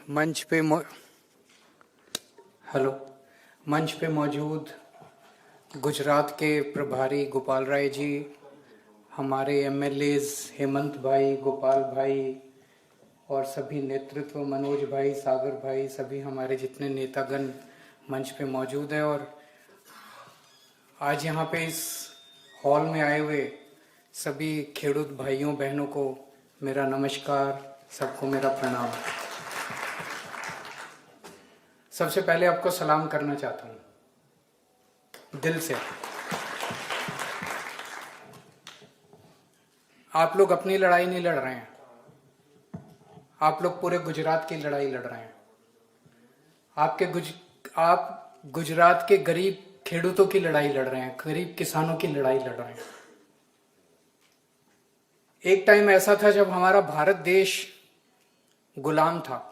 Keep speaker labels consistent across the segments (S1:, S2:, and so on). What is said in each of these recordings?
S1: मंच पे हेलो मंच पे मौजूद गुजरात के प्रभारी गोपाल राय जी, हमारे एमएलएज हेमंत भाई, गोपाल भाई और सभी नेतृत्व, मनोज भाई, सागर भाई, सभी हमारे जितने नेतागण मंच पे मौजूद है और आज यहाँ पे इस हॉल में आए हुए सभी खेडूत भाइयों बहनों को मेरा नमस्कार, सबको मेरा प्रणाम। सबसे पहले आपको सलाम करना चाहता हूँ दिल से। आप लोग अपनी लड़ाई नहीं लड़ रहे हैं, आप लोग पूरे गुजरात की लड़ाई लड़ रहे हैं। आप गुजरात के गरीब खेडूतों की लड़ाई लड़ रहे हैं, गरीब किसानों की लड़ाई लड़ रहे हैं। एक टाइम ऐसा था जब हमारा भारत देश गुलाम था,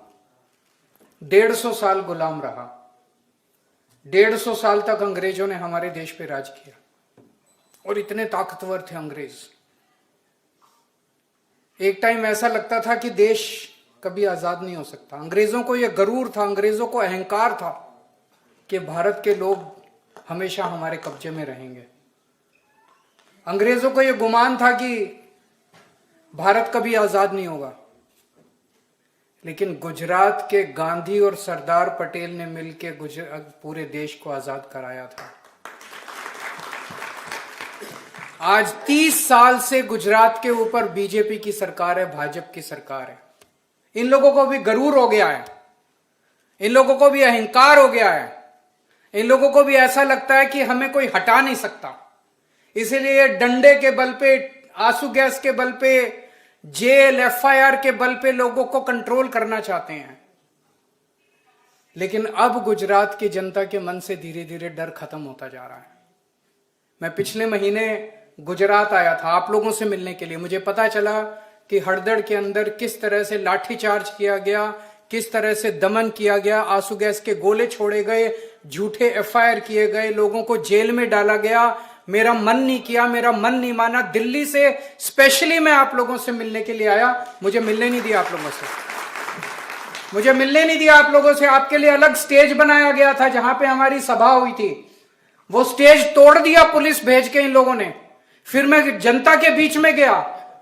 S1: 150 साल गुलाम रहा। 150 साल तक अंग्रेजों ने हमारे देश पे राज किया और इतने ताकतवर थे अंग्रेज। एक टाइम ऐसा लगता था कि देश कभी आजाद नहीं हो सकता। अंग्रेजों को यह गरूर था, अंग्रेजों को अहंकार था कि भारत के लोग हमेशा हमारे कब्जे में रहेंगे। अंग्रेजों को यह गुमान था कि भारत कभी आजाद नहीं होगा। लेकिन गुजरात के गांधी और सरदार पटेल ने मिलकर पूरे देश को आजाद कराया था। आज 30 साल से गुजरात के ऊपर बीजेपी की सरकार है, भाजपा की सरकार है। इन लोगों को भी गरूर हो गया है, इन लोगों को भी अहंकार हो गया है, इन लोगों को भी ऐसा लगता है कि हमें कोई हटा नहीं सकता। इसीलिए डंडे के बल पे, आंसू गैस के बल पे, जेल, एफआईआर के बल पे लोगों को कंट्रोल करना चाहते हैं। लेकिन अब गुजरात की जनता के मन से धीरे धीरे डर खत्म होता जा रहा है। मैं पिछले महीने गुजरात आया था आप लोगों से मिलने के लिए। मुझे पता चला कि हड़दड़ के अंदर किस तरह से लाठीचार्ज किया गया, किस तरह से दमन किया गया, आंसू गैस के गोले छोड़े गए, झूठे एफआईआर किए गए, लोगों को जेल में डाला गया। मेरा मन नहीं किया, मेरा मन नहीं माना। दिल्ली से स्पेशली मैं आप लोगों से मिलने के लिए आया। मुझे मिलने नहीं दिया आप लोगों से, मुझे मिलने नहीं दिया आप लोगों से। आपके लिए अलग स्टेज बनाया गया था जहां पे हमारी सभा हुई थी, वो स्टेज तोड़ दिया पुलिस भेज के इन लोगों ने। फिर मैं जनता के बीच में गया,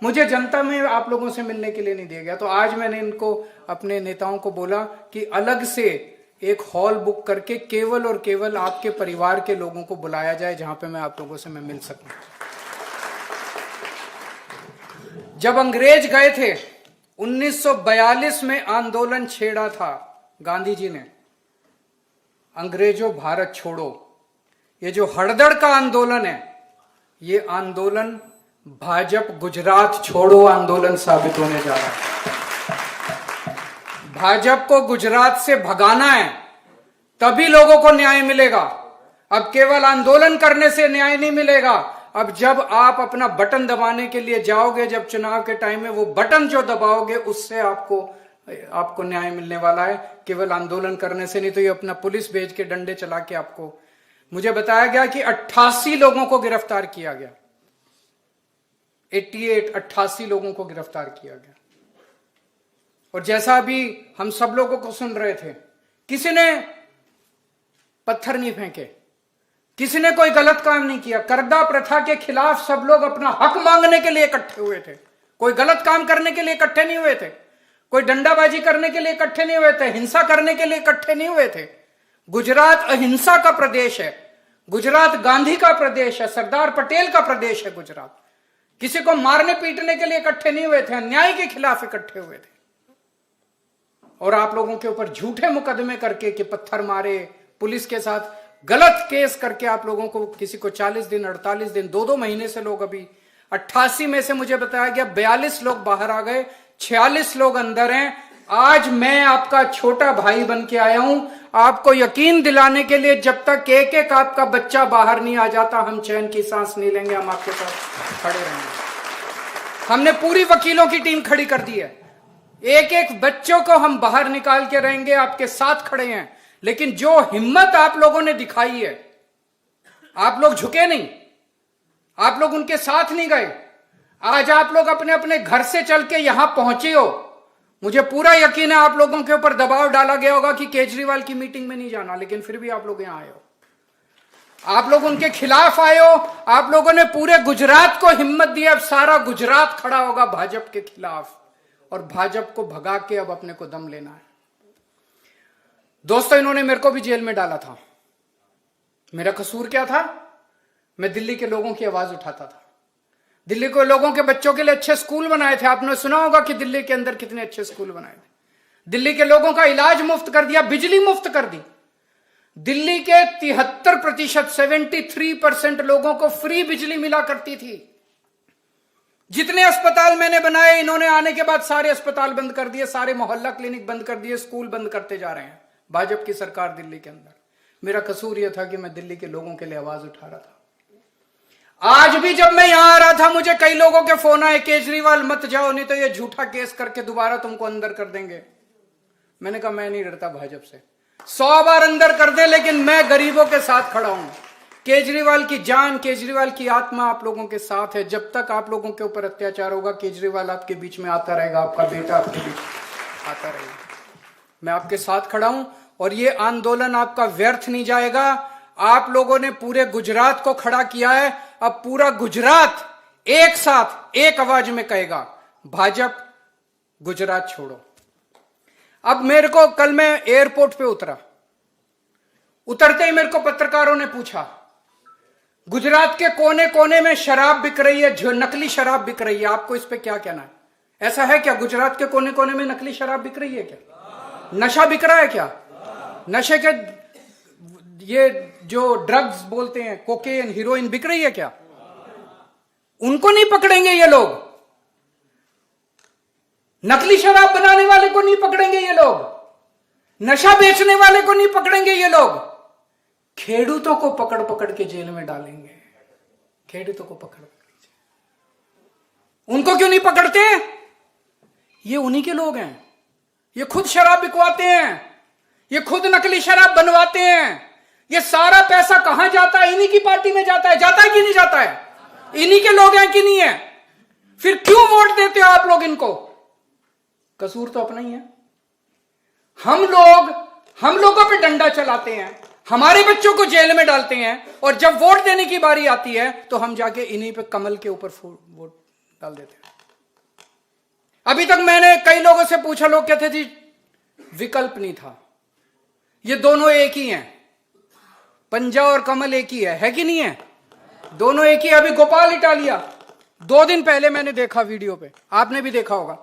S1: मुझे जनता में आप लोगों से मिलने के लिए नहीं दिया गया। तो आज मैंने इनको, अपने नेताओं को बोला कि अलग से एक हॉल बुक करके केवल और केवल आपके परिवार के लोगों को बुलाया जाए, जहां पे मैं आप लोगों से मैं मिल सकूं। जब अंग्रेज गए थे 1942 में आंदोलन छेड़ा था गांधी जी ने, अंग्रेजों भारत छोड़ो। ये जो हड़दड़ का आंदोलन है, ये आंदोलन भाजपा गुजरात छोड़ो आंदोलन साबित होने जा रहा है। भाजपा को गुजरात से भगाना है, तभी लोगों को न्याय मिलेगा। अब केवल आंदोलन करने से न्याय नहीं मिलेगा। अब जब आप अपना बटन दबाने के लिए जाओगे, जब चुनाव के टाइम में वो बटन जो दबाओगे, उससे आपको न्याय मिलने वाला है, केवल आंदोलन करने से नहीं। तो ये अपना पुलिस भेज के, डंडे चला के आपको, मुझे बताया गया कि 88 लोगों को गिरफ्तार किया गया। 88 लोगों को गिरफ्तार किया गया। और जैसा अभी हम सब लोगों को सुन रहे थे, किसी ने पत्थर नहीं फेंके, किसी ने कोई गलत काम नहीं किया। कर्दा प्रथा के खिलाफ सब लोग अपना हक मांगने के लिए इकट्ठे हुए थे। कोई गलत काम करने के लिए इकट्ठे नहीं हुए थे, कोई डंडाबाजी करने के लिए इकट्ठे नहीं हुए थे, हिंसा करने के लिए इकट्ठे नहीं हुए थे। गुजरात अहिंसा का प्रदेश है, गुजरात गांधी का प्रदेश है, सरदार पटेल का प्रदेश है गुजरात। किसी को मारने पीटने के लिए इकट्ठे नहीं हुए थे, अन्याय के खिलाफ इकट्ठे हुए थे। और आप लोगों के ऊपर झूठे मुकदमे करके कि पत्थर मारे, पुलिस के साथ गलत केस करके आप लोगों को, किसी को 40 दिन, 48 दिन, 2-2 महीने से लोग, अभी 88 में से मुझे बताया गया 42 लोग बाहर आ गए, 46 लोग अंदर हैं। आज मैं आपका छोटा भाई बन के आया हूं, आपको यकीन दिलाने के लिए। जब तक एक एक आपका बच्चा बाहर नहीं आ जाता, हम चैन की सांस नहीं लेंगे, हम आपके साथ खड़े रहेंगे। हमने पूरी वकीलों की टीम खड़ी कर दी है, एक एक बच्चों को हम बाहर निकाल के रहेंगे, आपके साथ खड़े हैं। लेकिन जो हिम्मत आप लोगों ने दिखाई है, आप लोग झुके नहीं, आप लोग उनके साथ नहीं गए। आज आप लोग अपने अपने घर से चल के यहां पहुंचे हो, मुझे पूरा यकीन है आप लोगों के ऊपर दबाव डाला गया होगा कि केजरीवाल की मीटिंग में नहीं जाना, लेकिन फिर भी आप लोग यहां आए हो। आप लोग उनके खिलाफ आए हो। आप लोगों ने पूरे गुजरात को हिम्मत दी। अब सारा गुजरात खड़ा होगा भाजपा के खिलाफ और भाजपा को भगा के अब अपने को दम लेना है। दोस्तों, इन्होंने मेरे को भी जेल में डाला था। मेरा कसूर क्या था? मैं दिल्ली के लोगों की आवाज उठाता था। दिल्ली के लोगों के बच्चों के लिए अच्छे स्कूल बनाए थे। आपने सुना होगा कि दिल्ली के अंदर कितने अच्छे स्कूल बनाए थे। दिल्ली के लोगों का इलाज मुफ्त कर दिया, बिजली मुफ्त कर दी। दिल्ली के 73% 73% लोगों को फ्री बिजली मिला करती थी। जितने अस्पताल मैंने बनाए, इन्होंने आने के बाद सारे अस्पताल बंद कर दिए, सारे मोहल्ला क्लिनिक बंद कर दिए, स्कूल बंद करते जा रहे हैं भाजपा की सरकार दिल्ली के अंदर। मेरा कसूर यह था कि मैं दिल्ली के लोगों के लिए आवाज उठा रहा था। आज भी जब मैं यहां आ रहा था, मुझे कई लोगों के फोन आए, केजरीवाल मत जाओ, नहीं तो ये झूठा केस करके दोबारा तुमको अंदर कर देंगे। मैंने कहा मैं नहीं डरता भाजपा से, 100 बार अंदर कर दे, लेकिन मैं गरीबों के साथ खड़ा हूं। केजरीवाल की जान, केजरीवाल की आत्मा आप लोगों के साथ है। जब तक आप लोगों के ऊपर अत्याचार होगा, केजरीवाल आपके बीच में आता रहेगा, आपका बेटा आपके बीच में आता रहेगा। मैं आपके साथ खड़ा हूं और ये आंदोलन आपका व्यर्थ नहीं जाएगा। आप लोगों ने पूरे गुजरात को खड़ा किया है। अब पूरा गुजरात एक साथ एक आवाज में कहेगा, भाजपा गुजरात छोड़ो। अब मेरे को, कल मैं एयरपोर्ट पे उतरते ही मेरे को पत्रकारों ने पूछा, गुजरात के कोने कोने में शराब बिक रही है, जो नकली शराब बिक रही है, आपको इस पे क्या कहना है? ऐसा है क्या? गुजरात के कोने कोने में नकली शराब बिक रही है क्या? नशा बिक रहा है क्या? नशे के ये जो ड्रग्स बोलते हैं, कोकेन, हीरोइन बिक रही है क्या? उनको नहीं पकड़ेंगे ये लोग। नकली शराब बनाने वाले को नहीं पकड़ेंगे ये लोग। नशा बेचने वाले को नहीं पकड़ेंगे ये लोग। खेडूतों को पकड़ पकड़ के जेल में डालेंगे। खेडूतों को पकड़ पकड़, उनको क्यों नहीं पकड़ते? ये उन्हीं के लोग हैं। ये खुद शराब बिकवाते हैं, ये खुद नकली शराब बनवाते हैं। ये सारा पैसा कहां जाता है? इन्हीं की पार्टी में जाता है। जाता है कि नहीं जाता है? इन्हीं के लोग हैं कि नहीं है? फिर क्यों वोट देते हो आप लोग इनको? कसूर तो अपना ही है। हम लोगों पे डंडा चलाते हैं, हमारे बच्चों को जेल में डालते हैं, और जब वोट देने की बारी आती है तो हम जाके इन्हीं पे कमल के ऊपर वोट डाल देते हैं। अभी तक मैंने कई लोगों से पूछा, लोग कहते जी विकल्प नहीं था। ये दोनों एक ही हैं, पंजा और कमल एक ही है कि नहीं है? दोनों एक ही। अभी गोपाल इटालिया, 2 दिन पहले मैंने देखा वीडियो पे, आपने भी देखा होगा।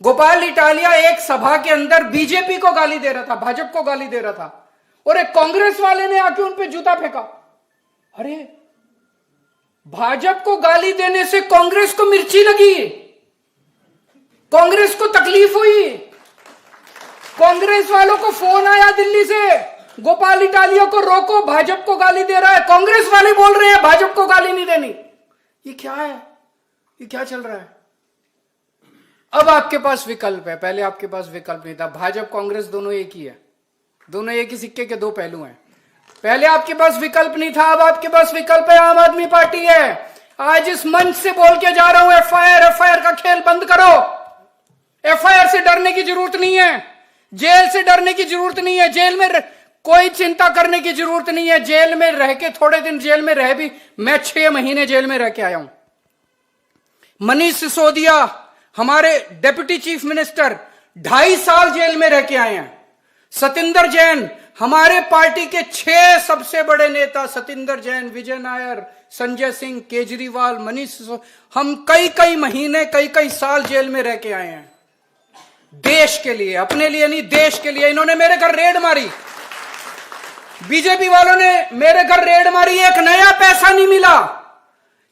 S1: गोपाल इटालिया एक सभा के अंदर बीजेपी को गाली दे रहा था, भाजपा को गाली दे रहा था, और एक कांग्रेस वाले ने आके उन पे जूता फेंका। अरे, भाजपा को गाली देने से कांग्रेस को मिर्ची लगी, कांग्रेस को तकलीफ हुई। कांग्रेस वालों को फोन आया दिल्ली से, गोपाल इटालिया को रोको, भाजपा को गाली दे रहा है। कांग्रेस वाले बोल रहे हैं भाजपा को गाली नहीं देनी। ये क्या है? ये क्या चल रहा है? अब आपके पास विकल्प है, पहले आपके पास विकल्प नहीं था। भाजपा कांग्रेस दोनों एक ही है, दोनों एक ही सिक्के के 2 पहलू हैं। पहले आपके पास विकल्प नहीं था, अब आपके पास विकल्प है। आम आदमी पार्टी है। आज इस मंच से बोल के जा रहा हूं, एफआईआर का खेल बंद करो। एफआईआर से डरने की जरूरत नहीं है, जेल से डरने की जरूरत नहीं है, जेल में कोई चिंता करने की जरूरत नहीं है। जेल में रह के, थोड़े दिन जेल में रह भी, मैं 6 महीने जेल में रह के आया हूं। मनीष सिसोदिया, हमारे डिप्टी चीफ मिनिस्टर, 2.5 साल जेल में रह के आए हैं। सतिंदर जैन, हमारे पार्टी के 6 सबसे बड़े नेता, सतिंदर जैन, विजय नायर, संजय सिंह, केजरीवाल, मनीष सिसोदिया, हम कई महीने, कई साल जेल में रह के आए हैं। देश के लिए, अपने लिए नहीं, देश के लिए। इन्होंने मेरे घर रेड मारी, बीजेपी वालों ने मेरे घर रेड मारी, एक नया पैसा नहीं मिला।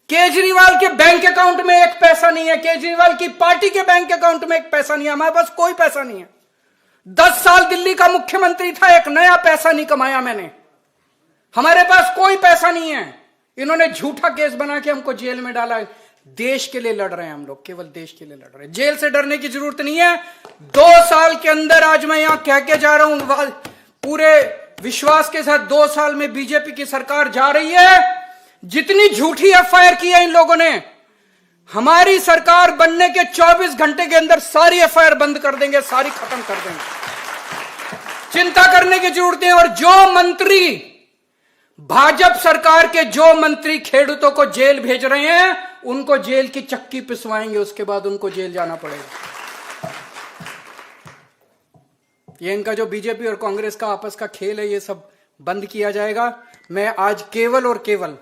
S1: केजरीवाल के बैंक अकाउंट में एक पैसा नहीं है, केजरीवाल की पार्टी के बैंक अकाउंट में एक पैसा नहीं है। हमारे पास कोई पैसा नहीं है। 10 साल दिल्ली का मुख्यमंत्री था, एक नया पैसा नहीं कमाया मैंने। हमारे पास कोई पैसा नहीं है। इन्होंने झूठा केस बना के हमको जेल में डाला है। देश के लिए लड़ रहे हैं हम लोग, केवल देश के लिए लड़ रहे हैं। जेल से डरने की जरूरत नहीं है। 2 साल के अंदर, आज मैं यहां कह के जा रहा हूं पूरे विश्वास के साथ, 2 साल में बीजेपी की सरकार जा रही है। जितनी झूठी एफआईआर की है इन लोगों ने, हमारी सरकार बनने के 24 घंटे के अंदर सारी एफआईआर बंद कर देंगे, सारी खत्म कर देंगे। चिंता करने की जरूरत है। और जो मंत्री, भाजपा सरकार के जो मंत्री खेडूतों को जेल भेज रहे हैं, उनको जेल की चक्की पिसवाएंगे, उसके बाद उनको जेल जाना पड़ेगा। ये इनका जो बीजेपी और कांग्रेस का आपस का खेल है, ये सब बंद किया जाएगा। मैं आज केवल और केवल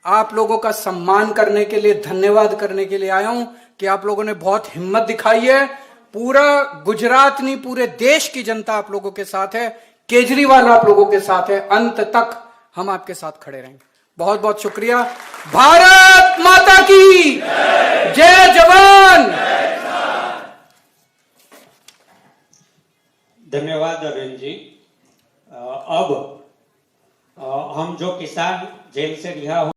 S1: आप लोगों का सम्मान करने के लिए, धन्यवाद करने के लिए आया हूं कि आप लोगों ने बहुत हिम्मत दिखाई है। पूरा गुजरात नहीं, पूरे देश की जनता आप लोगों के साथ है। केजरीवाल आप लोगों के साथ है। अंत तक हम आपके साथ खड़े रहेंगे। बहुत बहुत शुक्रिया। भारत माता की जय जवान।
S2: धन्यवाद अरुण जी। अब हम जो किसान जेल से रिहा